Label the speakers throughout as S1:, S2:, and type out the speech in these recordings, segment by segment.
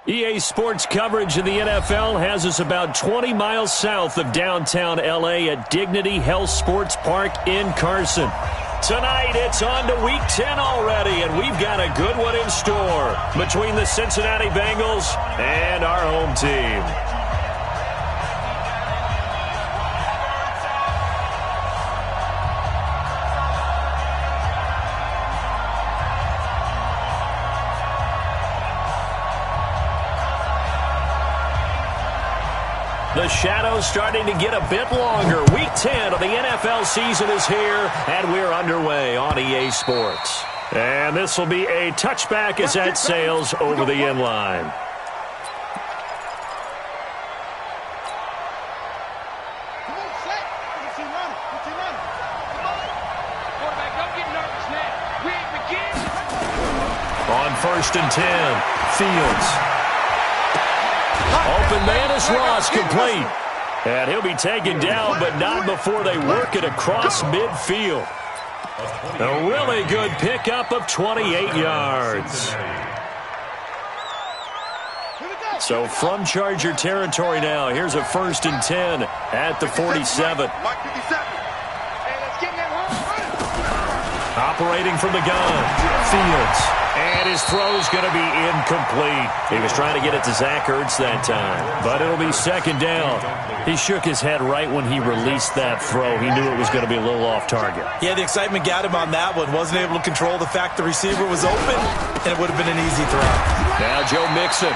S1: EA Sports coverage of the NFL has us about 20 miles south of downtown L.A. at Dignity Health Sports Park in Carson. Tonight, it's on to Week 10 already, and we've got a good one in store between the Cincinnati Bengals and our home team. The shadow's starting to get a bit longer. Week 10 of the NFL season is here, and we're underway on EA Sports. And this will be a touchback as that sails over the end line. On 1st and 10, Fields. Open man is Ross, complete. And he'll be taken down, but not before they work it across midfield. A really good pickup of 28 yards. So from Charger territory now, here's a 1st and 10 at the 47. Operating from the gun, Fields. And his throw's going to be incomplete. He was trying to get it to Zach Ertz that time, but it'll be 2nd down. He shook his head right when he released that throw. He knew it was going to be a little off target.
S2: Yeah, the excitement got him on that one. Wasn't able to control the fact the receiver was open, and it would have been an easy throw.
S1: Now Joe Mixon.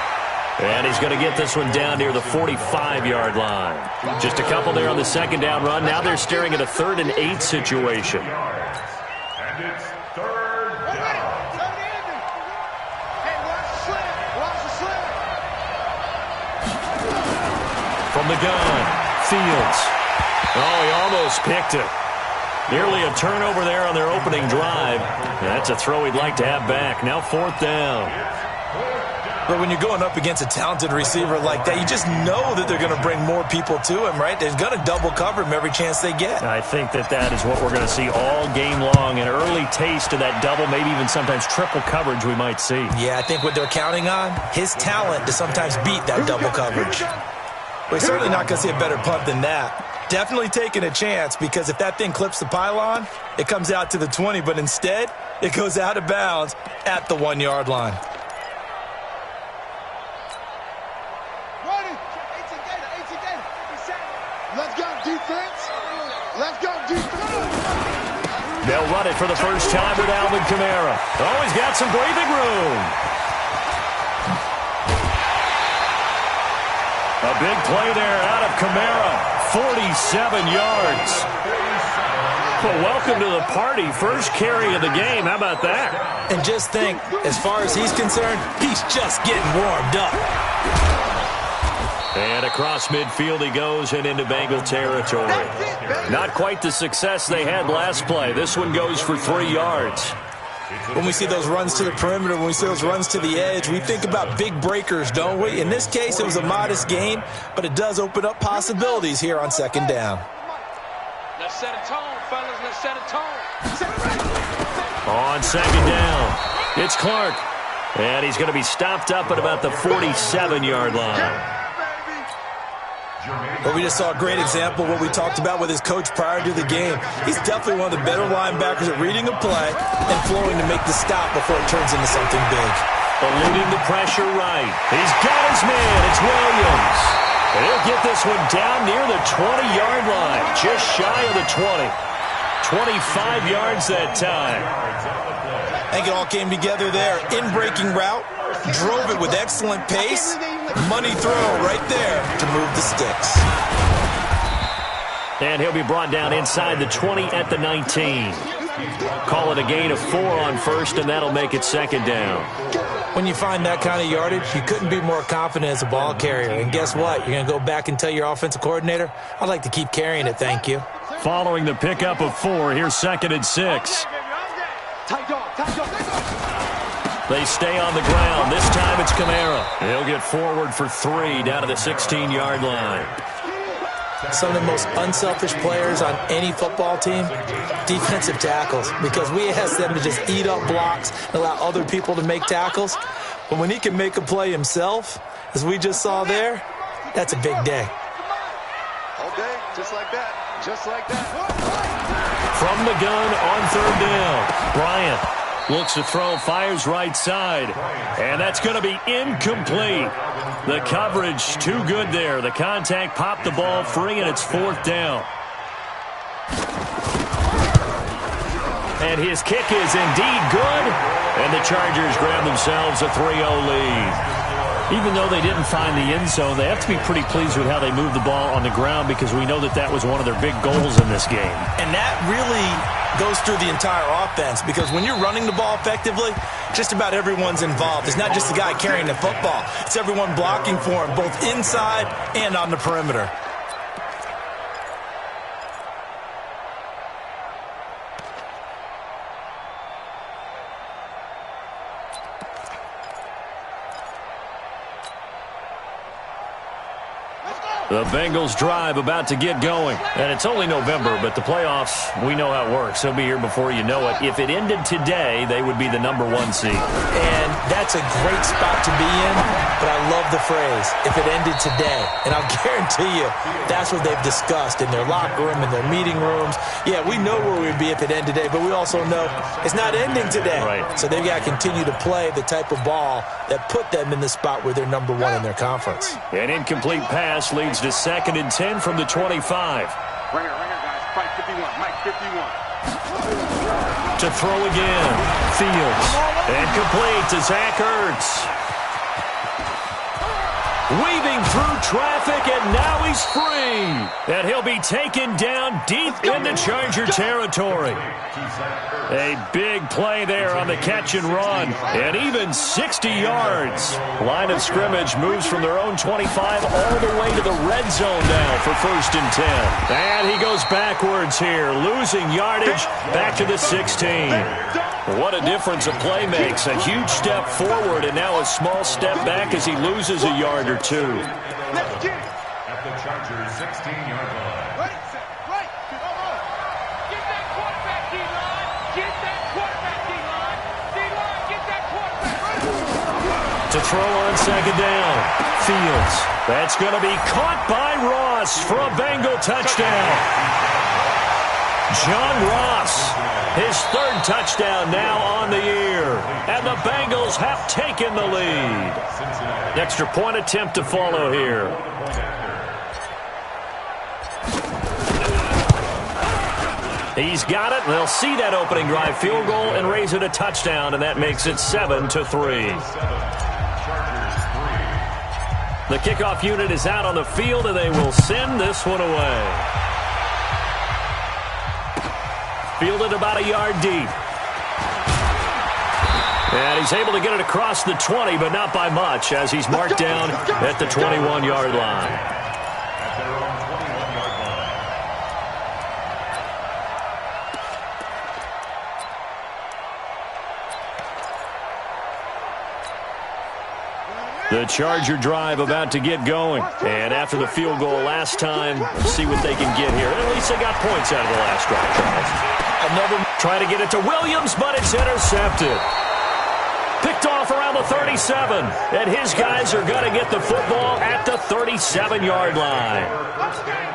S1: And he's going to get this one down near the 45-yard line. Just a couple there on the 2nd down run. Now they're staring at a 3rd and 8 situation.
S3: And it's 3rd down.
S1: From the gun, Fields. Oh, he almost picked it. Nearly a turnover there on their opening drive. That's a throw he'd like to have back. Now 4th down.
S2: But when you're going up against a talented receiver like that, you just know that they're going to bring more people to him, right? They're going to double cover him every chance they get.
S1: I think that is what we're going to see all game long. An early taste of that double, maybe even sometimes triple coverage we might see.
S2: Yeah, I think what they're counting on, his talent to sometimes beat that double coverage. We're certainly not going to see a better punt than that. Definitely taking a chance, because if that thing clips the pylon, it comes out to the 20, but instead, it goes out of bounds at the 1-yard line.
S4: Let's go, defense. Let's go, defense.
S1: They'll run it for the first time with Alvin Kamara. Oh, he's got some breathing room. A big play there out of Kamara. 47 yards. Well, welcome to the party. First carry of the game. How about that?
S2: And just think, as far as he's concerned, he's just getting warmed up.
S1: And across midfield he goes and into Bengal territory. Not quite the success they had last play. This one goes for 3 yards.
S2: When we see those runs to the perimeter, when we see those runs to the edge, we think about big breakers, don't we? In this case, it was a modest gain, but it does open up possibilities here on 2nd down.
S5: Let's set a tone, fellas. Let's set a tone.
S1: On 2nd down, it's Clark. And he's going to be stopped up at about the 47-yard line.
S2: But we just saw a great example of what we talked about with his coach prior to the game. He's definitely one of the better linebackers at reading a play and flowing to make the stop before it turns into something big.
S1: Eluding the pressure right. He's got his man. It's Williams. And he'll get this one down near the 20-yard line. Just shy of the 20. 25 yards that time.
S2: I think it all came together there. In-breaking route. Drove it with excellent pace. Money throw right there to move the sticks.
S1: And he'll be brought down inside the 20 at the 19. Call it a gain of 4 on 1st, and that'll make it 2nd down.
S2: When you find that kind of yardage, you couldn't be more confident as a ball carrier. And guess what? You're going to go back and tell your offensive coordinator, I'd like to keep carrying it, thank you.
S1: Following the pickup of 4, here's 2nd and 6. They stay on the ground. This time it's Kamara. He'll get forward for 3 down to the 16-yard line.
S2: some of the most unselfish players on any football team? Defensive tackles, because we ask them to just eat up blocks and allow other people to make tackles. But when he can make a play himself, as we just saw there, that's a big day.
S4: All day, just like that. Just like that.
S1: From the gun on third down, Bryant looks to throw, fires right side, and that's going to be incomplete. The coverage too good there. The contact popped the ball free, and it's fourth down. And his kick is indeed good, and the Chargers grab themselves a 3-0 lead. Even though they didn't find the end zone, they have to be pretty pleased with how they moved the ball on the ground, because we know that that was one of their big goals in this game.
S2: And that really goes through the entire offense, because when you're running the ball effectively, just about everyone's involved. It's not just the guy carrying the football. It's everyone blocking for him, both inside and on the perimeter.
S1: The Bengals drive about to get going. And it's only November, but the playoffs, we know how it works. They'll be here before you know it. If it ended today, they would be the #1 seed.
S2: And that's a great spot to be in, but I love the phrase, if it ended today. And I'll guarantee you, that's what they've discussed in their locker room, in their meeting rooms. Yeah, we know where we'd be if it ended today, but we also know it's not ending today.
S1: Right.
S2: So they've got to continue to play the type of ball that put them in the spot where they're #1 in their conference.
S1: An incomplete pass leads to 2nd and 10 from the 25.
S5: Ringer, guys. Mike 51. Mike 51.
S1: To throw again. Fields. And complete to Zach Ertz. Weaving through traffic, and now he's free. And he'll be taken down deep into Charger territory. A big play there on the catch and run. And even 60 yards. Line of scrimmage moves from their own 25 all the way to the red zone now for 1st and 10. And he goes backwards here, losing yardage back to the 16. What a difference a play makes. A huge step forward and now a small step back as he loses a yard or two.
S3: At the Chargers' 16-yard line.
S4: Right.
S5: Get that quarterback, D-line. Get that quarterback, D-line. D-line, get that quarterback.
S1: To throw on 2nd down. Fields. That's going to be caught by Ross for a Bengal touchdown. John Ross, his 3rd touchdown now on the year. And the Bengals have taken the lead. Extra point attempt to follow here. He's got it, and they'll see that opening drive field goal and raise it a touchdown, and that makes it 7-3. The kickoff unit is out on the field, and they will send this one away. Fielded about a yard deep. And he's able to get it across the 20, but not by much, as he's marked down at the 21-yard line.
S3: At their own 21-yard line.
S1: The Charger drive about to get going. And after the field goal last time, see what they can get here. At least they got points out of the last drive, Charles.
S2: Another
S1: try to get it to Williams, but it's intercepted. Picked off around the 37. And his guys are going to get the football at the 37-yard line.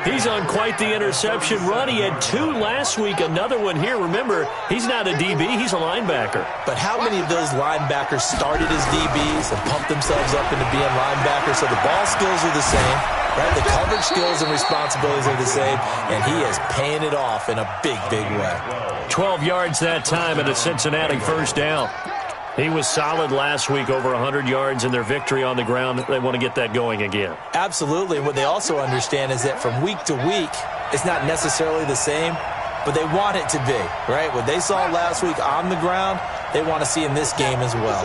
S1: He's on quite the interception run. He had 2 last week, another one here. Remember, he's not a DB, he's a linebacker.
S2: But how many of those linebackers started as DBs and pumped themselves up into being linebackers? So the ball skills are the same, right? The coverage skills and responsibilities are the same, and he is paying it off in a big, big way.
S1: 12 yards that time and a Cincinnati 1st down. He was solid last week, over 100 yards in their victory on the ground. They want to get that going again.
S2: Absolutely. And what they also understand is that from week to week, it's not necessarily the same, but they want it to be, right? What they saw last week on the ground, they want to see in this game as well.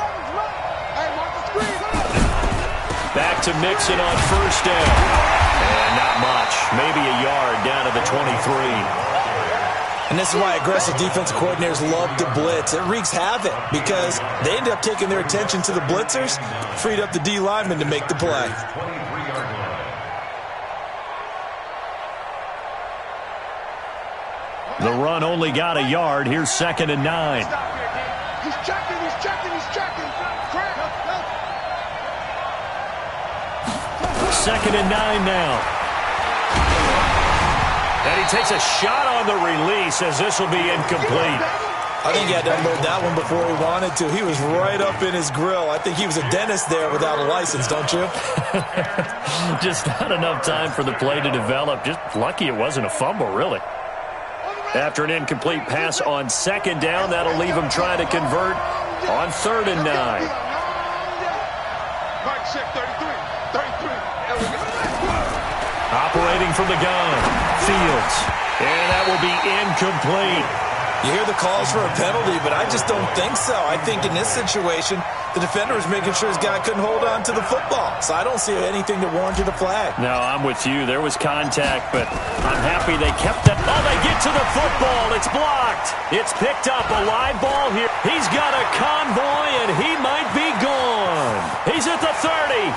S1: Back to Mixon on 1st down. And not much. Maybe a yard down to the 23.
S2: And this is why aggressive defensive coordinators love to blitz. It wreaks havoc because they end up taking their attention to the blitzers, freed up the D lineman to make the play.
S1: The run only got a yard. Here's 2nd and 9.
S4: He's checking.
S1: Second and 9 now. And he takes a shot on the release as this will be incomplete.
S2: I think he had to unload that one before he wanted to. He was right up in his grill. I think he was a dentist there without a license, don't you?
S1: Just not enough time for the play to develop. Just lucky it wasn't a fumble, really. After an incomplete pass on 2nd down, that'll leave him trying to convert on 3rd and 9. Operating from the gun, Fields. And that will be incomplete.
S2: You hear the calls for a penalty, but I just don't think so. I think in this situation, the defender was making sure his guy couldn't hold on to the football. So I don't see anything that warranted a flag.
S1: No, I'm with you. There was contact, but I'm happy they kept that. Oh, they get to the football. It's blocked. It's picked up. A live ball here. He's got a convoy, and he might be gone. He's at the 30,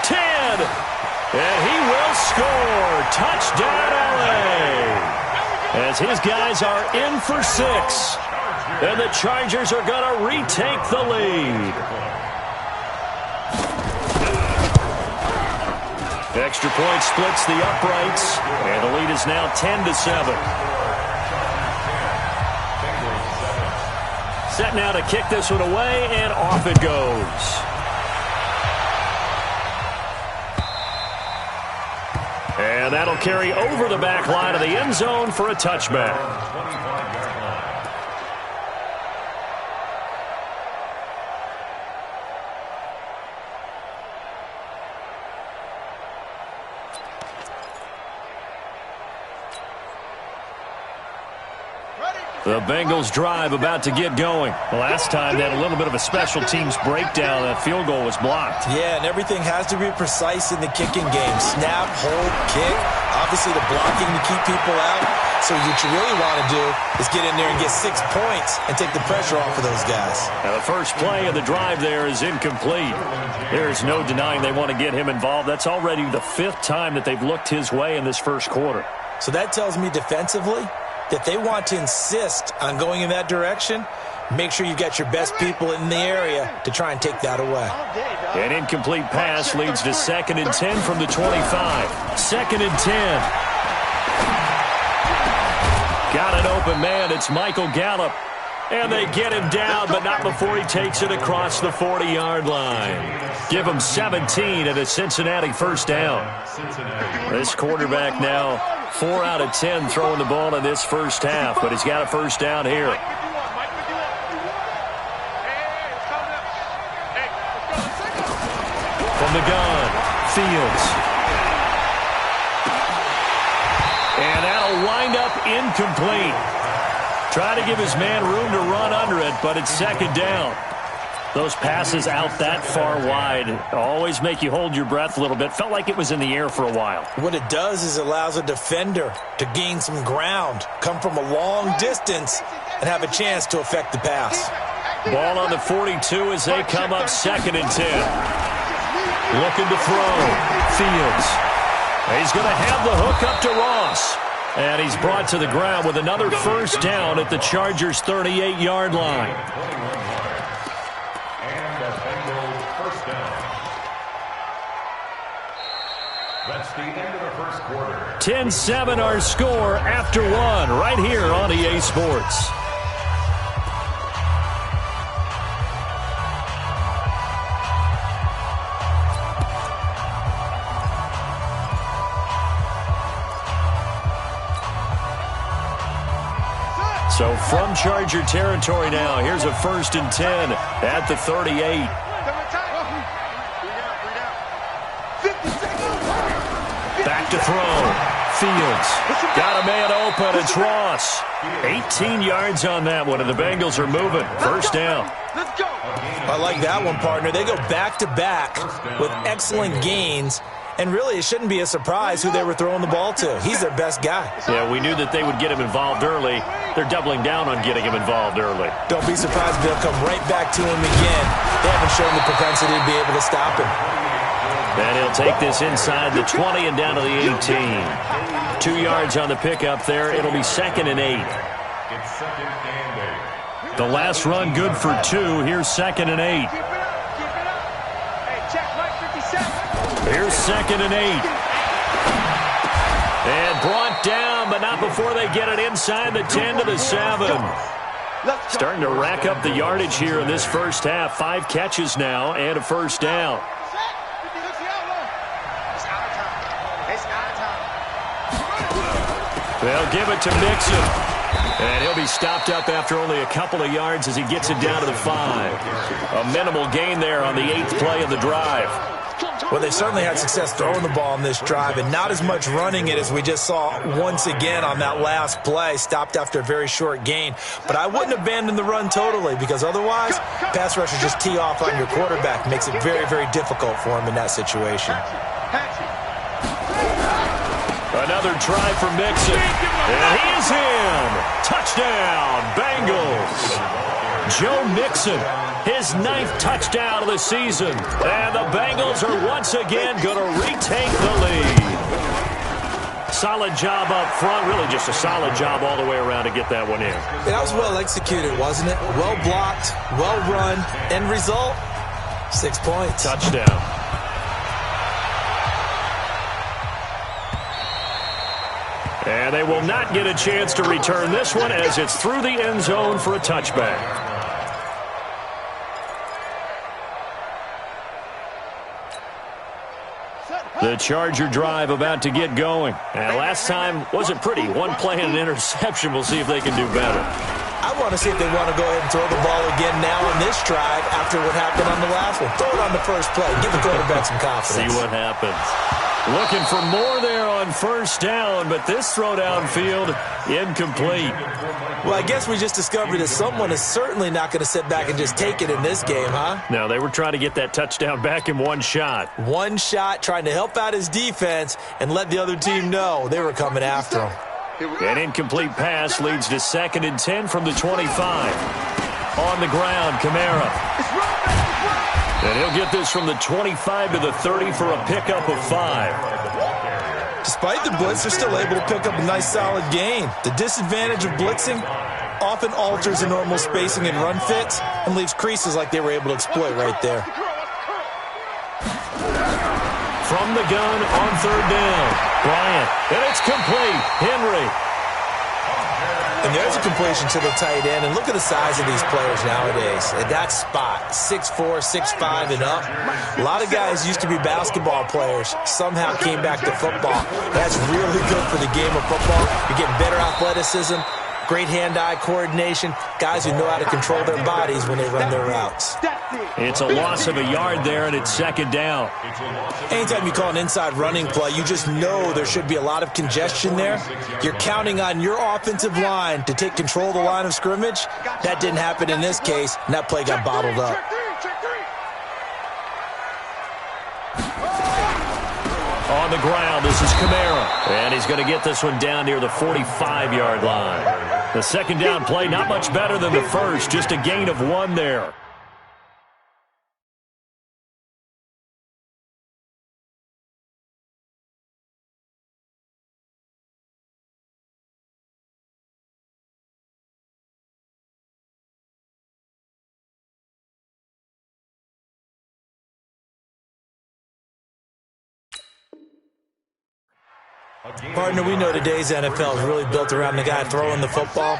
S1: 10, and he will score. Touchdown, LA. As his guys are in for 6. And the Chargers are going to retake the lead. Extra point splits the uprights. And the lead is now 10-7. Set now to kick this one away, and off it goes. And that'll carry over the back line of the end zone for a touchback. The Bengals drive about to get going. Last time they had a little bit of a special teams breakdown. That field goal was blocked.
S2: Yeah, and everything has to be precise in the kicking game. Snap, hold, kick. Obviously the blocking to keep people out. So what you really want to do is get in there and get 6 points and take the pressure off of those guys.
S1: Now the first play of the drive there is incomplete. There's no denying they want to get him involved. That's already the 5th time that they've looked his way in this first quarter.
S2: So that tells me defensively that they want to insist on going in that direction. Make sure you've got your best people in the area to try and take that away.
S1: An incomplete pass leads to 2nd and 10 from the 25. 2nd and 10. Got an open man. It's Michael Gallup. And they get him down, but not before he takes it across the 40-yard line. Give him 17 and a Cincinnati first down. This quarterback now 4 out of 10 throwing the ball in this first half, but he's got a first down here. From the gun, Fields. And that'll wind up incomplete. Try to give his man room to run under it, but it's 2nd down. Those passes out that far wide always make you hold your breath a little bit. Felt like it was in the air for a while.
S2: What it does is it allows a defender to gain some ground, come from a long distance, and have a chance to affect the pass.
S1: Ball on the 42 as they come up 2nd and 10. Looking to throw. Fields. He's going to have the hook up to Ross. And he's brought to the ground with another first down at the Chargers' 38-yard line.
S3: And the Bengals first down. That's the end of the first quarter.
S1: 10-7 our score after 1 right here on EA Sports. So from Charger territory now, here's a 1st and 10 at the 38. Back to throw. Fields. Got a man open. It's Ross. 18 yards on that one, and the Bengals are moving. First down.
S2: I like that one, partner. They go back-to-back with excellent gains. And really, it shouldn't be a surprise who they were throwing the ball to. He's their best guy.
S1: Yeah, we knew that they would get him involved early. They're doubling down on getting him involved early.
S2: Don't be surprised if they'll come right back to him again. They haven't shown the propensity to be able to stop him.
S1: And he'll take this inside the 20 and down to the 18. 2 yards on the pickup there. It'll be 2nd and 8.
S3: It's 2nd and 8.
S1: The last run good for 2. Here's 2nd and 8.
S5: Keep it up, keep it up. Hey, check right 57.
S1: Here's 2nd and 8. And brought down, but not before they get it inside the 10 to the 7. Starting to rack up the yardage here in this first half. 5 catches now and a first down. They'll give it to Mixon. And he'll be stopped up after only a couple of yards as he gets it down to the 5. A minimal gain there on the 8th play of the drive.
S2: Well, they certainly had success throwing the ball on this drive, and not as much running it as we just saw once again on that last play, stopped after a very short gain. But I wouldn't abandon the run totally, because otherwise, pass rushers just tee off on your quarterback. Makes it very, very difficult for him in that situation.
S1: Another try for Mixon. And he is in. Touchdown, Bengals. Joe Mixon, his 9th touchdown of the season. And the Bengals are once again going to retake the lead. Solid job up front. Really just a solid job all the way around to get that one in.
S2: That was well executed, wasn't it? Well blocked, well run. End result, 6 points.
S1: Touchdown. And they will not get a chance to return this one as it's through the end zone for a touchback. The Charger drive about to get going. And last time wasn't pretty. 1 play and an interception. We'll see if they can do better.
S2: I want to see if they want to go ahead and throw the ball again now on this drive after what happened on the last one. Throw it on the first play. Give the quarterback some confidence.
S1: See what happens. Looking for more there on first down, but this throw downfield incomplete.
S2: Well, I guess we just discovered that someone is certainly not going to sit back and just take it in this game, huh?
S1: No, they were trying to get that touchdown back in one shot.
S2: One shot, trying to help out his defense and let the other team know they were coming after him.
S1: An incomplete pass leads to 2nd and 10 from the 25. On the ground, Kamara. And he'll get this from the 25 to the 30 for a pickup of 5.
S2: Despite the blitz, they're still able to pick up a nice solid gain. The disadvantage of blitzing often alters the normal spacing and run fits and leaves creases like they were able to exploit right there.
S1: From the gun on 3rd down, Bryant. And it's complete. Henry.
S2: And there's a completion to the tight end. And look at the size of these players nowadays. At that spot, 6'4", 6'5", and up. A lot of guys used to be basketball players. Somehow came back to football. That's really good for the game of football. You're getting better athleticism, great hand-eye coordination, guys who know how to control their bodies when they run their routes.
S1: It's a loss of a yard there, and it's 2nd down.
S2: Anytime you call an inside running play, you just know there should be a lot of congestion there. You're counting on your offensive line to take control of the line of scrimmage. That didn't happen in this case, and that play got bottled up.
S1: On the ground, this is Kamara. And he's going to get this one down near the 45-yard line. The 2nd down play, not much better than the first, just a gain of 1 there.
S2: Partner, we know today's NFL is really built around the guy throwing the football.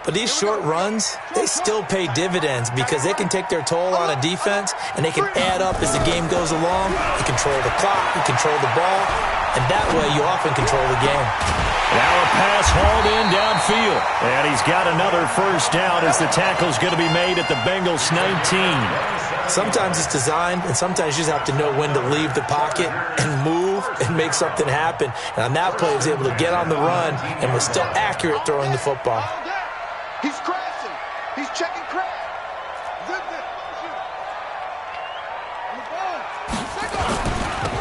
S2: But these short runs, they still pay dividends because they can take their toll on a defense and they can add up as the game goes along. You control the clock, you control the ball, and that way you often control the game.
S1: Now a pass hauled in downfield. And he's got another first down as the tackle's going to be made at the Bengals 19.
S2: Sometimes it's designed, and sometimes you just have to know when to leave the pocket and move and make something happen. And on that play, he was able to get on the run and was still accurate throwing the football.
S4: He's crashing. He's checking crash.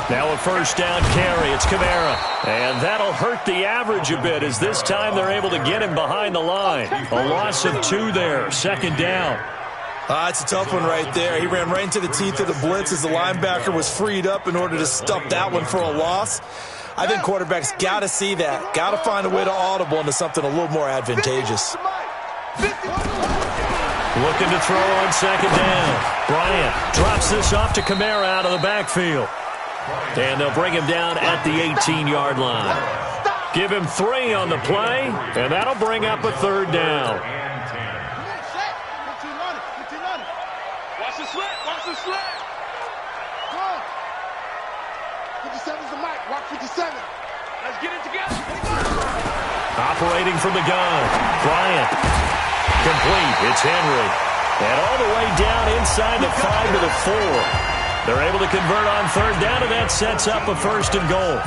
S1: Now a first down carry. It's Kamara. And that'll hurt the average a bit as this time they're able to get him behind the line. A loss of 2 there. 2nd down.
S2: It's a tough one right there. He ran right into the teeth of the blitz as the linebacker was freed up in order to stuff that one for a loss. I think quarterbacks got to see that. Got to find a way to audible into something a little more advantageous.
S1: Looking to throw on second down. Bryant drops this off to Kamara out of the backfield. And they'll bring him down at the 18-yard line. Give him 3 on the play, and that'll bring up a third down.
S5: Watch the slant. Watch the slant.
S4: 57's the mic. Watch 57.
S5: Let's get it together.
S1: Operating from the gun. Bryant. Complete. It's Henry. And all the way down inside the 5 to the 4. They're able to convert on third down, and that sets up a first and goal.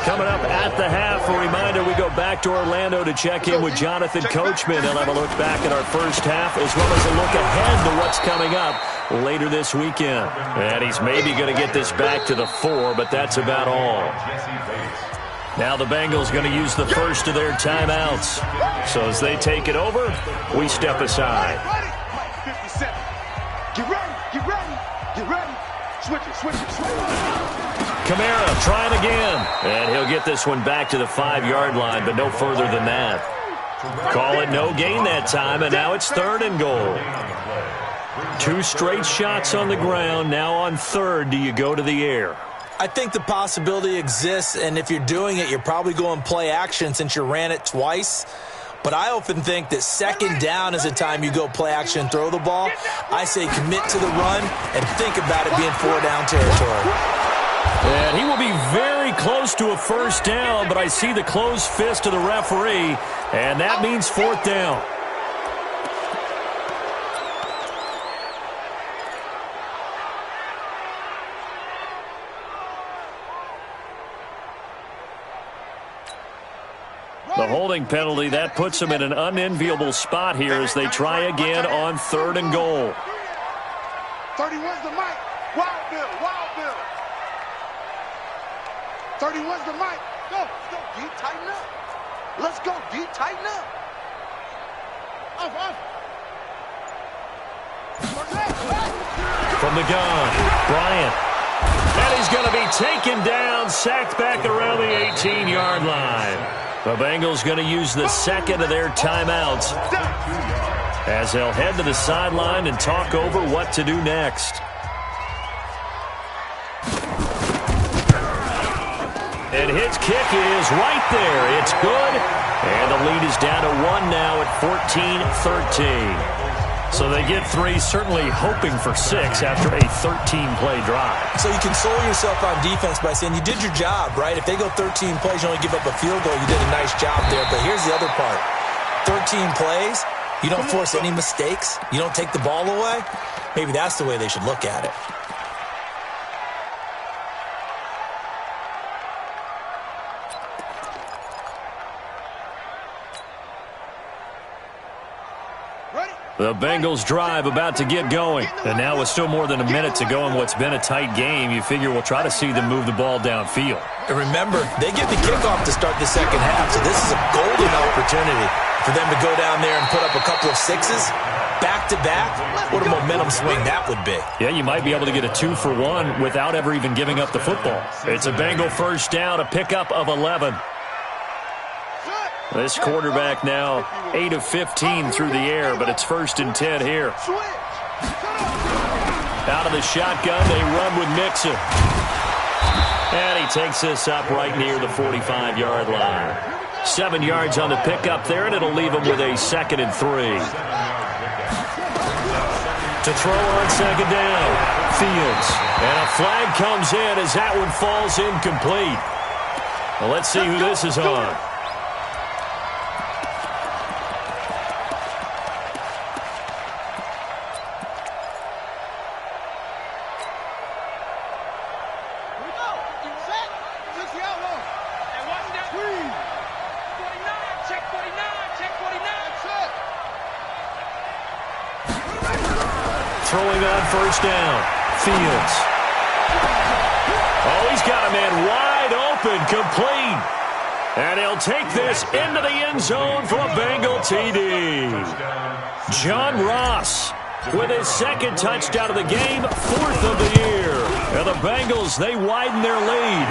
S1: Coming up at the half, a reminder, we go back to Orlando to check in with Jonathan Coachman. He'll have a look back at our first half, as well as a look ahead to what's coming up later this weekend. And he's maybe going to get this back to the 4, but that's about all. Now the Bengals going to use the first of their timeouts. So as they take it over, we step aside.
S4: 57. Get ready. Get ready. Get ready. Switch it. Switch it. Switch it.
S1: Kamara trying again. And he'll get this one back to the 5-yard line, but no further than that. Call it no gain that time, and now it's third and goal. 2 straight shots on the ground. Now on third, do you go to the air?
S2: I think the possibility exists, and if you're doing it, you're probably going play action since you ran it twice. But I often think that second down is the time you go play action and throw the ball. I say commit to the run and think about it being 4-down territory.
S1: And he will be very close to a first down, but I see the closed fist of the referee, and that means 4th down. The holding penalty, that puts them in an unenviable spot here as they try again on third and goal.
S4: 31's the mic. Wild Bill. Wild Bill. 31's the mic. Go. Let's go. D, tighten up. Let's go. D, tighten up. Off.
S1: From the gun, Bryant. And he's going to be taken down, sacked back around the 18-yard line. The Bengals going to use the second of their timeouts as they'll head to the sideline and talk over what to do next. And his kick is right there. It's good. And the lead is down to 1 now at 14-13. So they get 3, certainly hoping for 6 after a 13-play drive.
S2: So you console yourself on defense by saying you did your job, right? If they go 13 plays, you only give up a field goal, you did a nice job there. But here's the other part. 13 plays, you don't force any mistakes, you don't take the ball away. Maybe that's the way they should look at it.
S1: The Bengals drive about to get going. And now with still more than a minute to go in what's been a tight game, you figure we'll try to see them move the ball downfield.
S2: And remember, they get the kickoff to start the second half, so this is a golden opportunity for them to go down there and put up a couple of 6s back-to-back. What a momentum swing that would be.
S1: Yeah, you might be able to get a 2-for-1 without ever even giving up the football. It's a Bengal first down, a pickup of 11. This quarterback now 8 of 15 through the air, but it's 1st and 10 here. Out of the shotgun, they run with Mixon. And he takes this up right near the 45-yard line. 7 yards on the pickup there, and it'll leave him with a 2nd and 3. To throw on second down, Fields. And a flag comes in as that one falls incomplete. Well, let's see who this is on. Throwing on first down, Fields. Oh, he's got a man wide open, complete. And he'll take this into the end zone for a Bengal TD. John Ross with his second touchdown of the game, 4th of the year. And the Bengals, they widen their lead.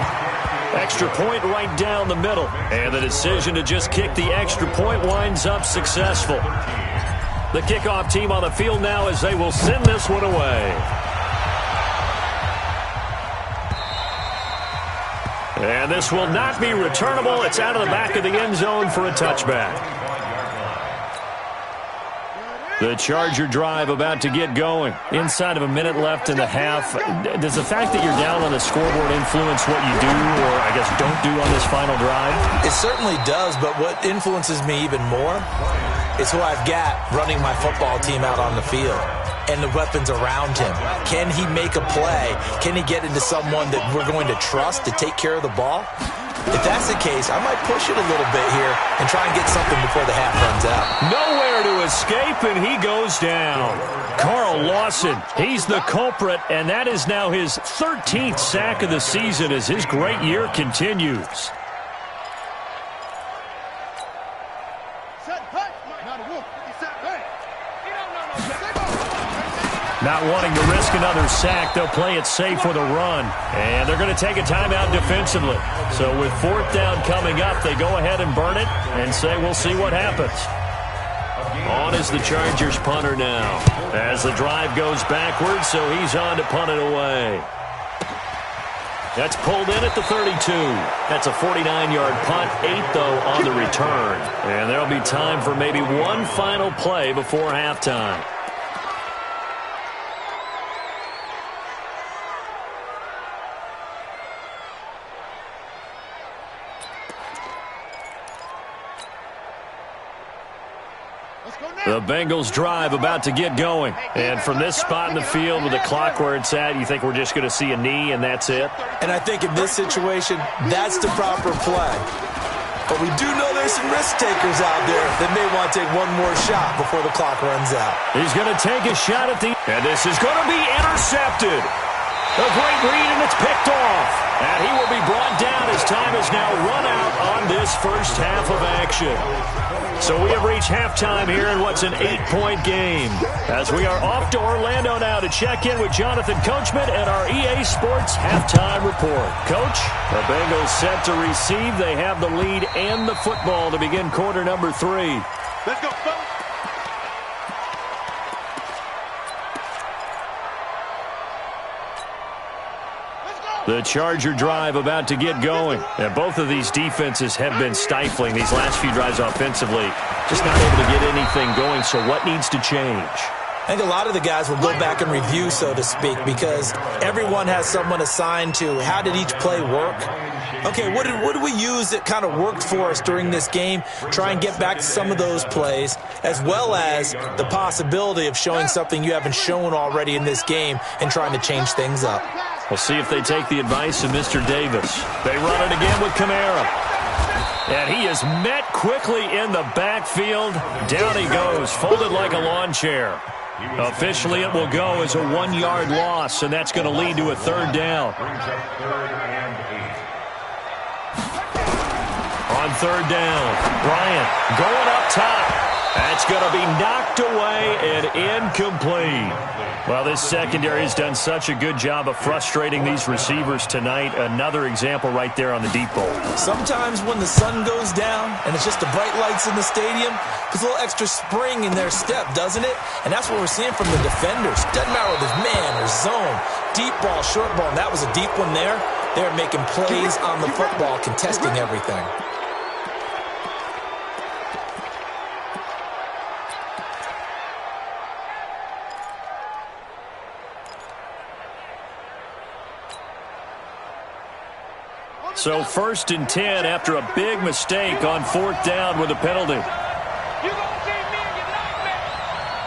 S1: Extra point right down the middle. And the decision to just kick the extra point winds up successful. The kickoff team on the field now as they will send this one away. And this will not be returnable. It's out of the back of the end zone for a touchback. The Charger drive about to get going. Inside of a minute left in the half. Does the fact that you're down on the scoreboard influence what you do, or I guess don't do on this final drive?
S2: It certainly does, but what influences me even more is who I've got running my football team out on the field and the weapons around him. Can he make a play? Can he get into someone that we're going to trust to take care of the ball? If that's the case, I might push it a little bit here and try and get something before the half runs out.
S1: Nowhere to escape, and he goes down. Carl Lawson, he's the culprit, and that is now his 13th sack of the season as his great year continues. Not wanting to risk another sack, they'll play it safe with a run. And they're going to take a timeout defensively. So with 4th down coming up, they go ahead and burn it and say we'll see what happens. On is the Chargers punter now. As the drive goes backwards, so he's on to punt it away. That's pulled in at the 32. That's a 49-yard punt, 8 though on the return. And there'll be time for maybe one final play before halftime. The Bengals drive about to get going. And from this spot in the field with the clock where it's at, you think we're just going to see a knee and that's it?
S2: And I think in this situation, that's the proper play. But we do know there's some risk takers out there that may want to take one more shot before the clock runs out.
S1: He's going to take a shot at the... And this is going to be intercepted. A great read, and it's picked off. And he will be brought down as time has now run out on this first half of action. So we have reached halftime here in what's an 8-point game. As we are off to Orlando now to check in with Jonathan Coachman and our EA Sports halftime report. Coach, the Bengals set to receive. They have the lead and the football to begin quarter number 3.
S4: Let's go, fellas.
S1: The Charger drive about to get going. And both of these defenses have been stifling these last few drives offensively. Just not able to get anything going, so what needs to change?
S2: I think a lot of the guys will go back and review, so to speak, because everyone has someone assigned to how did each play work. Okay, what did we use that kind of worked for us during this game? Try and get back to some of those plays, as well as the possibility of showing something you haven't shown already in this game and trying to change things up.
S1: We'll see if they take the advice of Mr. Davis. They run it again with Kamara. And he is met quickly in the backfield. Down he goes, folded like a lawn chair. Officially, it will go as a 1-yard loss, and that's going to lead to a 3rd down. On 3rd down, Bryant going up top. That's going to be knocked away and incomplete. Well, this secondary has done such a good job of frustrating these receivers tonight. Another example right there on the deep ball.
S2: Sometimes when the sun goes down and it's just the bright lights in the stadium, there's a little extra spring in their step, doesn't it? And that's what we're seeing from the defenders. Doesn't matter whether it's man or zone, deep ball, short ball, and that was a deep one there. They're making plays on the football, contesting everything.
S1: So 1st and 10 after a big mistake on 4th down with a penalty.
S5: You gonna see me and you like me.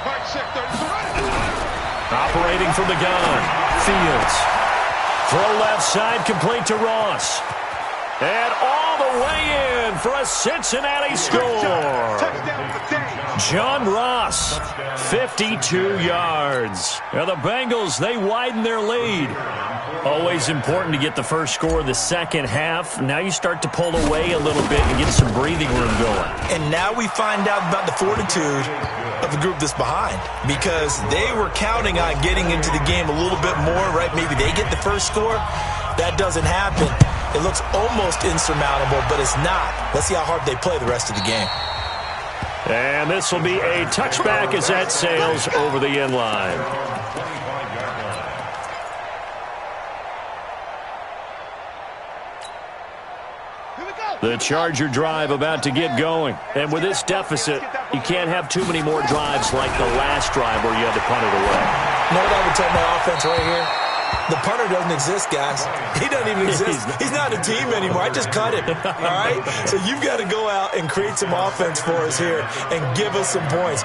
S4: Right, check 33.
S1: Operating from the gun, Fields. Throw left side, complete to Ross. And all the way in for a Cincinnati score.
S4: Touchdown for the day.
S1: John Ross, 52 yards. Now the Bengals, they widen their lead. Always important to get the first score of the second half. Now you start to pull away a little bit and get some breathing room going.
S2: And now we find out about the fortitude of the group that's behind, because they were counting on getting into the game a little bit more, right? Maybe they get the first score. That doesn't happen. It looks almost insurmountable, but it's not. Let's see how hard they play the rest of the game.
S1: And this will be a touchback as that sails over the end line. The Charger drive about to get going. And with this deficit, you can't have too many more drives like the last drive where you had to punt it away.
S2: You know what I would tell my offense right here? The punter doesn't exist, guys. He doesn't even exist. He's not a team anymore. I just cut him, all right? So you've got to go out and create some offense for us here and give us some points.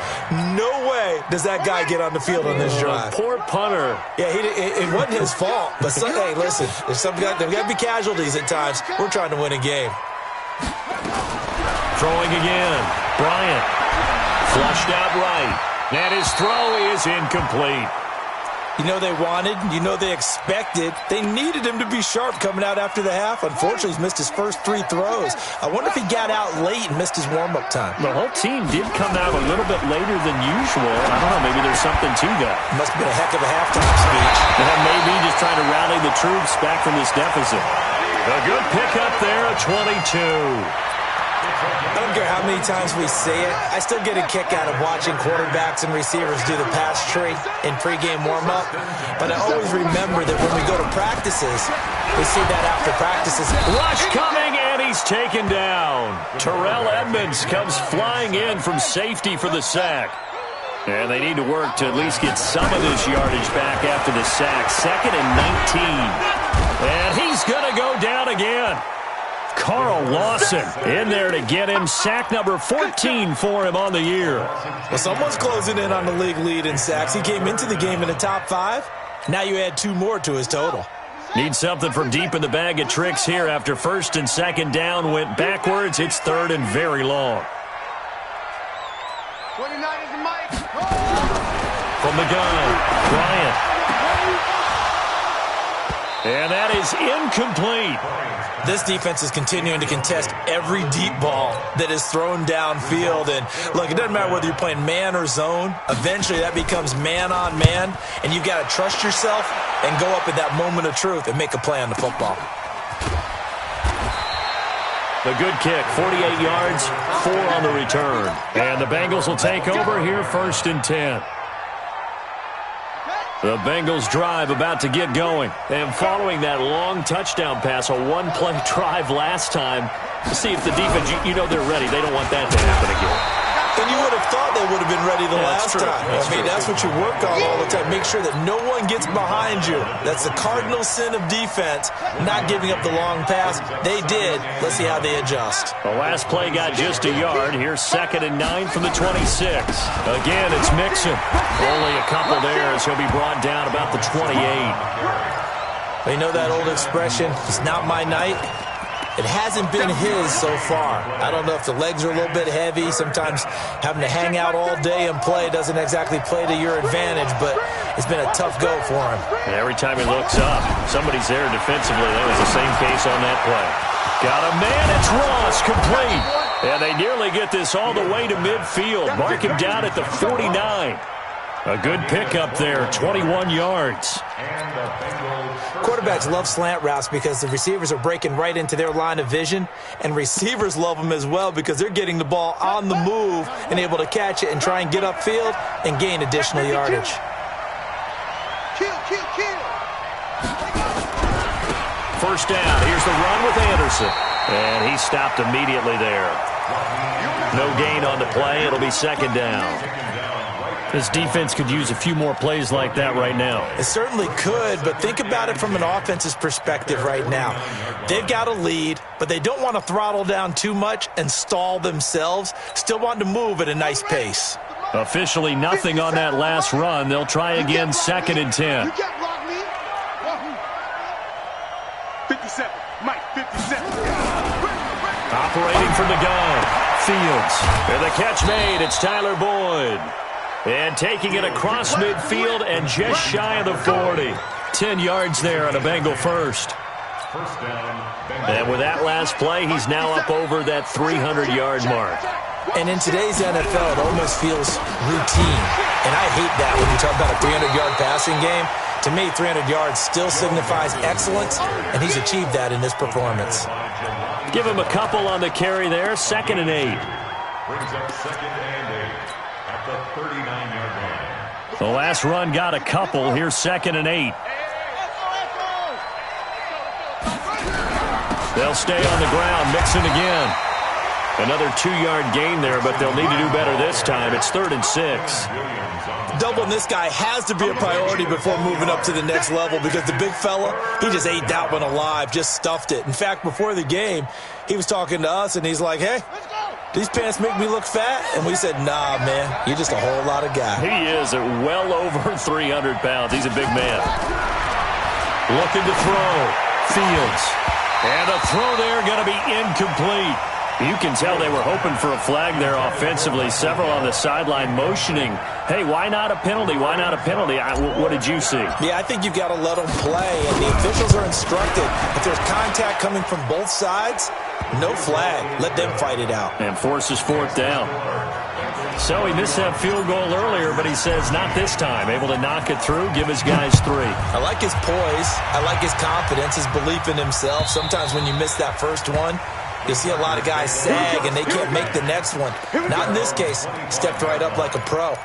S2: No way does that guy get on the field on this drive.
S1: Poor punter.
S2: Yeah, it wasn't his fault. But, hey, listen, there's got to be casualties at times. We're trying to win a game.
S1: Throwing again. Bryant. Flushed out right. And his throw is incomplete.
S2: You know they wanted, you know they expected. They needed him to be sharp coming out after the half. Unfortunately, he's missed his first 3 throws. I wonder if he got out late and missed his warm-up time.
S1: The whole team did come out a little bit later than usual. I don't know, maybe there's something to that.
S2: Must have been a heck of a halftime speech.
S1: And maybe just trying to rally the troops back from this deficit. A good pickup there at 22.
S2: I don't care how many times we say it. I still get a kick out of watching quarterbacks and receivers do the pass tree in pregame warm-up. But I always remember that when we go to practices, we see that after practices.
S1: Rush coming, and he's taken down. Terrell Edmonds comes flying in from safety for the sack. And they need to work to at least get some of this yardage back after the sack. 2nd and 19. And he's going to go down again. Carl Lawson in there to get him. Sack number 14 for him on the year.
S2: Well, someone's closing in on the league lead in sacks. He came into the game in the top 5. Now you add 2 more to his total.
S1: Need something from deep in the bag of tricks here after 1st and 2nd down went backwards. It's 3rd and very long.
S4: 29 is the mic.
S1: From the gun, Bryant. And that is incomplete.
S2: This defense is continuing to contest every deep ball that is thrown downfield. And, look, it doesn't matter whether you're playing man or zone. Eventually, that becomes man-on-man, and you've got to trust yourself and go up at that moment of truth and make a play on the football.
S1: The good kick, 48 yards, 4 on the return. And the Bengals will take over here 1st and 10. The Bengals drive about to get going. And following that long touchdown pass, a 1-play drive last time, to see if the defense, you know they're ready. They don't want that to happen again.
S2: And you would have thought they would have been ready the last time. That's what you work on all the time. Make sure that no one gets behind you. That's the cardinal sin of defense, not giving up the long pass. They did. Let's see how they adjust.
S1: The last play got just a yard. Here's 2nd and 9 from the 26. Again, it's Mixon. Only a couple there as he'll be brought down about the 28.
S2: Well, you know that old expression, it's not my night? It hasn't been his so far. I don't know if the legs are a little bit heavy. Sometimes having to hang out all day and play doesn't exactly play to your advantage, but it's been a tough go for him.
S1: And every time he looks up, somebody's there defensively. That was the same case on that play. Got a man, it's Ross, complete. And they nearly get this all the way to midfield. Mark him down at the 49. A good pickup there, 21 yards.
S2: Quarterbacks love slant routes because the receivers are breaking right into their line of vision, and receivers love them as well because they're getting the ball on the move and able to catch it and try and get upfield and gain additional yardage.
S4: Kill.
S1: 1st down. Here's the run with Anderson. And he stopped immediately there. No gain on the play. It'll be 2nd down. This defense could use a few more plays like that right now.
S2: It certainly could, but think about it from an offense's perspective right now. They've got a lead, but they don't want to throttle down too much and stall themselves. Still want to move at a nice pace.
S1: Officially nothing on that last run. They'll try again 2nd and 10.
S4: You can't block me. 57. Mike, 57.
S1: Operating from the gun. Fields. And the catch made. It's Tyler Boyd. And taking it across midfield and just shy of the 40. 10 yards there on a Bengal first.
S3: First down,
S1: And with that last play, he's now up over that 300-yard mark.
S2: And in today's NFL, it almost feels routine. And I hate that when you talk about a 300-yard passing game. To me, 300 yards still signifies excellence, and he's achieved that in this performance.
S1: Give him a couple on the carry there. 2nd and 8.
S3: brings up 2nd and 8 at the 39-yard line.
S1: The last run got a couple. Here's 2nd and 8. They'll stay on the ground. Mixon again. Another 2-yard gain there, but they'll need to do better this time. It's 3rd and 6.
S2: Doubling this guy has to be a priority before moving up to the next level because the big fella, he just ate that one alive, just stuffed it. In fact, before the game, he was talking to us, and he's like, hey, these pants make me look fat? And we said, nah, man, you're just a whole lot of guy.
S1: He is at well over 300 pounds. He's a big man. Looking to throw. Fields. And a throw there going to be incomplete. You can tell they were hoping for a flag there offensively. Several on the sideline motioning, hey, why not a penalty? Why not a penalty? What did you see?
S2: Yeah, I think you've got to let them play, and the officials are instructed. If there's contact coming from both sides, no flag. Let them fight it out.
S1: And forces 4th down. So he missed that field goal earlier, but he says not this time. Able to knock it through, give his guys 3.
S2: I like his poise. I like his confidence, his belief in himself. Sometimes when you miss that first one, you see a lot of guys sag, and they can't make the next one. Not in this case. Stepped right up like a pro.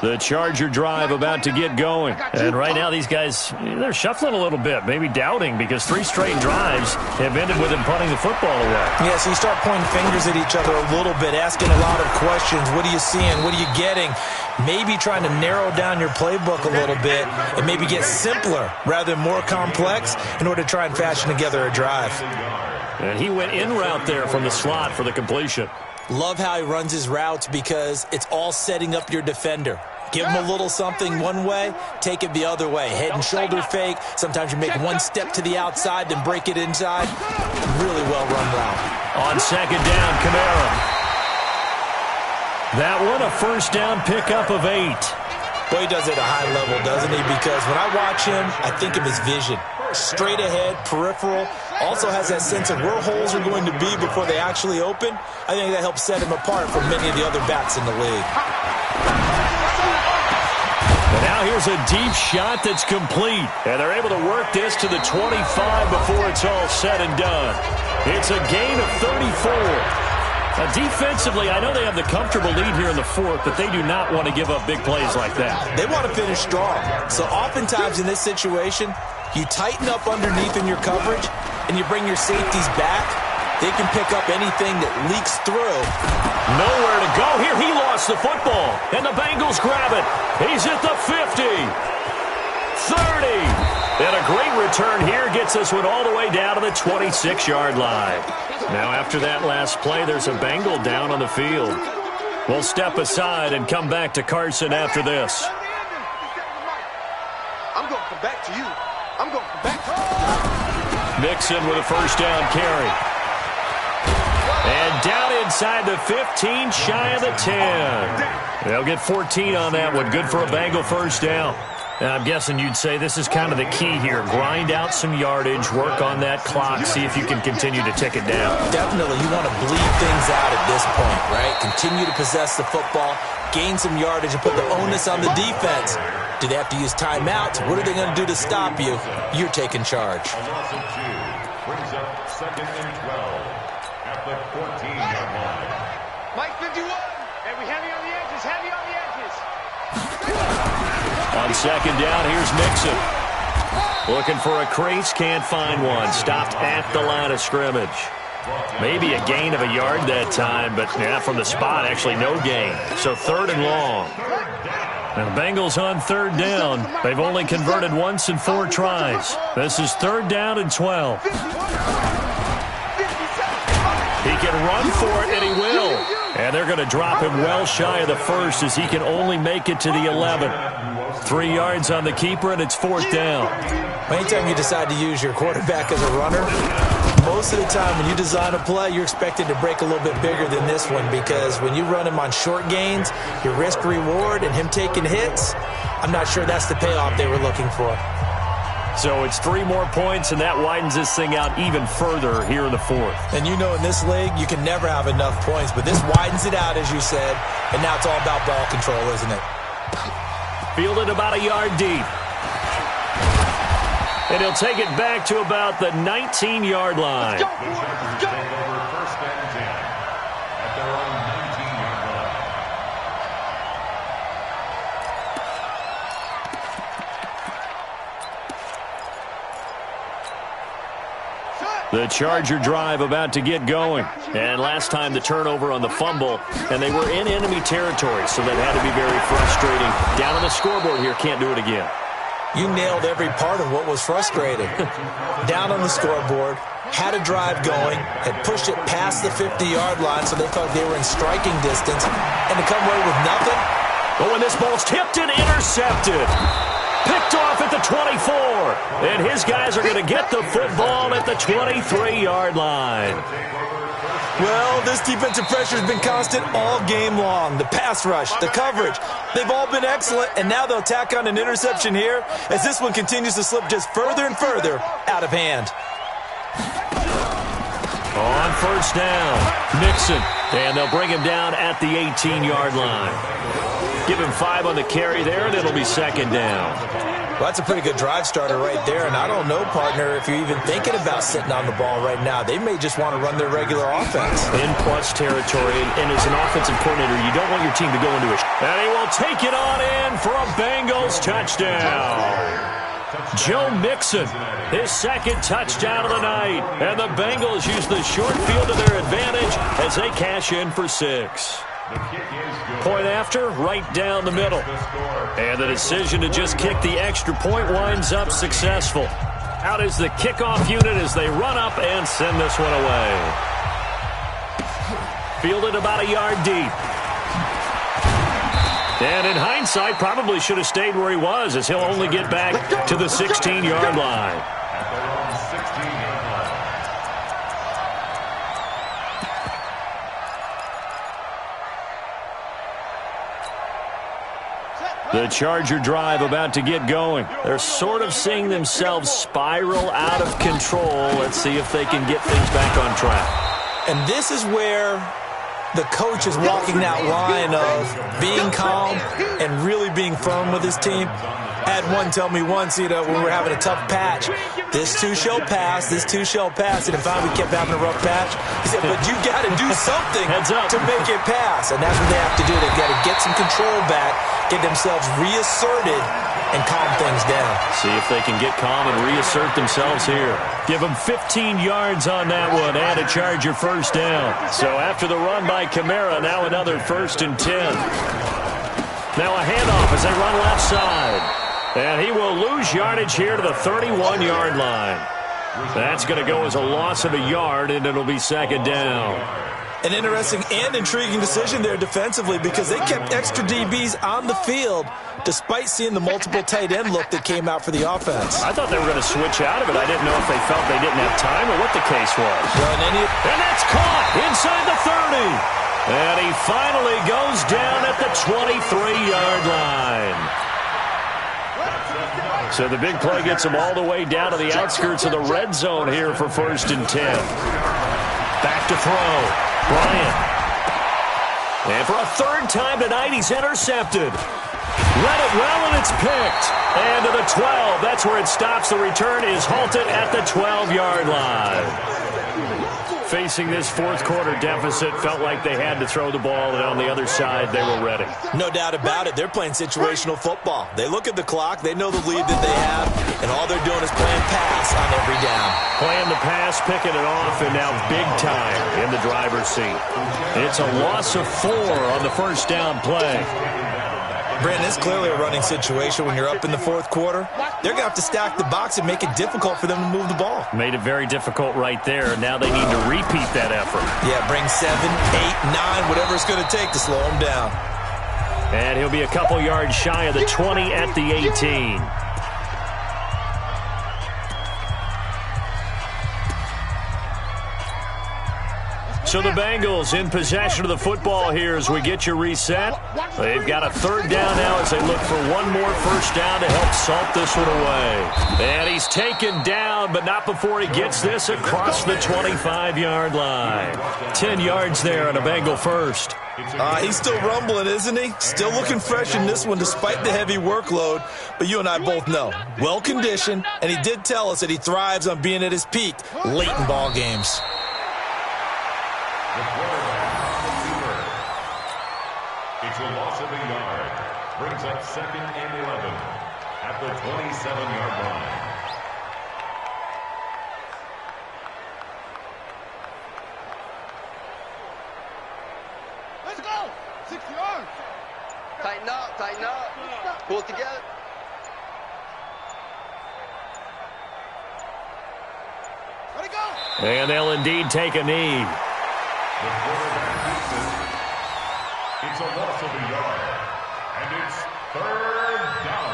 S1: The Charger drive about to get going. And right now these guys, they're shuffling a little bit, maybe doubting, because 3 straight drives have ended with them punting the football away.
S2: Yeah, so you start pointing fingers at each other a little bit, asking a lot of questions. What are you seeing? What are you getting? Maybe trying to narrow down your playbook a little bit and maybe get simpler rather than more complex in order to try and fashion together a drive.
S1: And he went in route there from the slot for the completion.
S2: Love how he runs his routes because it's all setting up your defender. Give him a little something one way, take it the other way. Head and shoulder fake. Sometimes you make one step to the outside, then break it inside. Really well-run route.
S1: On 2nd down, Kamara. That one a first down pickup of 8.
S2: Boy, he does it at a high level, doesn't he? Because when I watch him, I think of his vision. Straight ahead, peripheral. Also has that sense of where holes are going to be before they actually open. I think that helps set him apart from many of the other backs in the league.
S1: And now here's a deep shot that's complete. And they're able to work this to the 25 before it's all said and done. It's a gain of 34. Now, defensively, I know they have the comfortable lead here in the 4th, but they do not want to give up big plays like that.
S2: They want to finish strong. So oftentimes in this situation, you tighten up underneath in your coverage, and you bring your safeties back. They can pick up anything that leaks through.
S1: Nowhere to go here. He lost the football, and the Bengals grab it. He's at the 50, 30, and a great return here gets this one all the way down to the 26-yard line. Now after that last play, there's a Bengal down on the field. We'll step aside and come back to Carson after this.
S4: I'm going to come back to you. I'm going to come back to you.
S1: Mixon with a first down carry. And down inside the 15, shy of the 10. They'll get 14 on that one. Good for a Bengal first down. Now, I'm guessing you'd say this is kind of the key here. Grind out some yardage, work on that clock, see if you can continue to tick it down.
S2: Definitely. You want to bleed things out at this point, right? Continue to possess the football, gain some yardage, and put the onus on the defense. Do they have to use timeouts? What are they going to do to stop you? You're taking charge.
S3: A loss of 2 brings up 2nd and 12 at the 14-yard line.
S5: Mike 51. And we heavy on the edges, heavy on the edges.
S1: On 2nd down, here's Mixon. Looking for a crease, can't find one. Stopped at the line of scrimmage. Maybe a gain of a yard that time, but yeah, from the spot, actually no gain. So 3rd and long. And the Bengals on 3rd down. They've only converted once in 4 tries. This is 3rd down and 12. He can run for it, and he will. And they're going to drop him well shy of the first as he can only make it to the 11. 3 yards on the keeper, and it's 4th down.
S2: Anytime you decide to use your quarterback as a runner, most of the time when you design a play, you're expected to break a little bit bigger than this one, because when you run him on short gains, your risk-reward and him taking hits, I'm not sure that's the payoff they were looking for.
S1: So it's 3 more points, and that widens this thing out even further here in the 4th.
S2: And you know in this league, you can never have enough points, but this widens it out, as you said, and now it's all about ball control, isn't it?
S1: Fielded about a yard deep. And he'll take it back to about the 19-yard line.
S3: Let's go. Take over 1st and 10 at their own 19-yard line.
S1: The Charger drive about to get going. And last time the turnover on the fumble, and they were in enemy territory, so that had to be very frustrating. Down on the scoreboard here, can't do it again.
S2: You nailed every part of what was frustrating. Down on the scoreboard, had a drive going, had pushed it past the 50-yard line, so they thought they were in striking distance, and to come away with nothing.
S1: Oh, and this ball's tipped and intercepted. Picked off at the 24. And his guys are going to get the football at the 23-yard line.
S2: Well, this defensive pressure has been constant all game long. The pass rush, the coverage, they've all been excellent, and now they'll tack on an interception here as this one continues to slip just further and further out of hand.
S1: On 1st down, Mixon, and they'll bring him down at the 18-yard line. Give him 5 on the carry there, and it'll be 2nd down.
S2: Well, that's a pretty good drive starter right there, and I don't know, partner, if you're even thinking about sitting on the ball right now. They may just want to run their regular offense.
S1: In plus territory, and as an offensive coordinator, you don't want your team to go into a... And he will take it on in for a Bengals touchdown. Joe Mixon, his 2nd touchdown of the night. And the Bengals use the short field to their advantage as they cash in for 6. Point after, right down the middle. And the decision to just kick the extra point winds up successful. Out is the kickoff unit as they run up and send this one away. Fielded about a yard deep. And in hindsight, probably should have stayed where he was, as he'll only get back to the 16-yard line. The Charger drive about to get going. They're sort of seeing themselves spiral out of control. Let's see if they can get things back on track.
S2: And this is where the coach is walking that line of being calm and really being firm with his team. I had one tell me once, when we were having a tough patch, this too shall pass, this too shall pass. And if we kept having a rough patch, he said, but you got to do something to make it pass. And that's what they have to do. They've got to get some control back, get themselves reasserted, and calm things down.
S1: See if they can get calm and reassert themselves here. Give them 15 yards on that one and a Charger 1st down. So after the run by Kamara, now another 1st and 10. Now a handoff as they run left side. And he will lose yardage here to the 31-yard line. That's going to go as a loss of a yard, and it'll be 2nd down.
S2: An interesting and intriguing decision there defensively, because they kept extra DBs on the field despite seeing the multiple tight end look that came out for the offense.
S1: I thought they were going to switch out of it. I didn't know if they felt they didn't have time or what the case was.
S2: Well,
S1: and that's caught inside the 30. And he finally goes down at the 23-yard line. So the big play gets him all the way down to the outskirts of the red zone here for 1st and 10. Back to throw. Bryant. And for a 3rd time tonight, he's intercepted. Read it well, and it's picked. And to the 12. That's where it stops. The return is halted at the 12-yard line. Facing this 4th quarter deficit, felt like they had to throw the ball, and on the other side, they were ready.
S2: No doubt about it. They're playing situational football. They look at the clock, they know the lead that they have, and all they're doing is playing pass on every down.
S1: Playing the pass, picking it off, and now big time in the driver's seat. It's a loss of 4 on the 1st down play.
S2: Brandon, it's clearly a running situation when you're up in the fourth quarter. They're going to have to stack the box and make it difficult for them to move the ball.
S1: Made it very difficult right there. Now they need to repeat that effort.
S2: Yeah, bring 7, 8, 9, whatever it's going to take to slow them down.
S1: And he'll be a couple yards shy of the 20 at the 18. So the Bengals in possession of the football here as we get you reset. They've got a third down now as they look for one more first down to help salt this one away. And he's taken down, but not before he gets this across the 25-yard line. 10 yards there on a Bengal first.
S2: He's still rumbling, isn't he? Still looking fresh in this one despite the heavy workload. But you and I both know, well-conditioned, and he did tell us that he thrives on being at his peak late in ball games.
S3: The quarterback receiver. It's a loss of a yard. Brings up 2nd and 11 at the 27-yard line.
S4: Let's go. 6 yards.
S6: Tighten up, tighten up. Pull it together.
S4: Let it go.
S1: And they'll indeed take a knee.
S3: The quarterback keeps it. It's a loss of a yard. And it's 3rd down.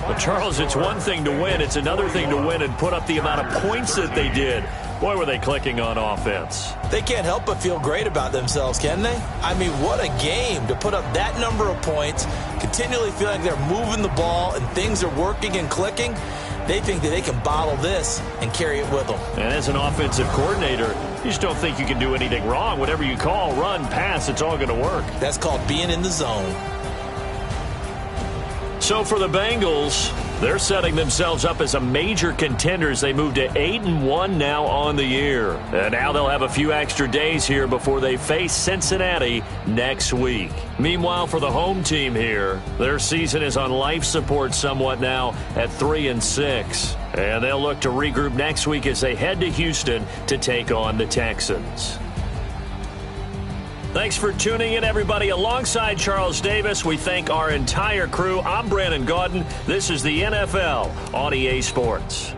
S1: Well, Charles, it's one thing to win. It's another thing to win and put up the amount of points that they did. Boy, were they clicking on offense.
S2: They can't help but feel great about themselves, can they? I mean, what a game to put up that number of points, continually feeling they're moving the ball and things are working and clicking. They think that they can bottle this and carry it with them.
S1: And as an offensive coordinator, you just don't think you can do anything wrong. Whatever you call, run, pass, it's all going to work.
S2: That's called being in the zone.
S1: So for the Bengals, they're setting themselves up as a major contender as they move to 8-1 now on the year. And now they'll have a few extra days here before they face Cincinnati next week. Meanwhile, for the home team here, their season is on life support somewhat now at 3-6. And they'll look to regroup next week as they head to Houston to take on the Texans. Thanks for tuning in, everybody. Alongside Charles Davis, we thank our entire crew. I'm Brandon Gaudin. This is the NFL on EA Sports.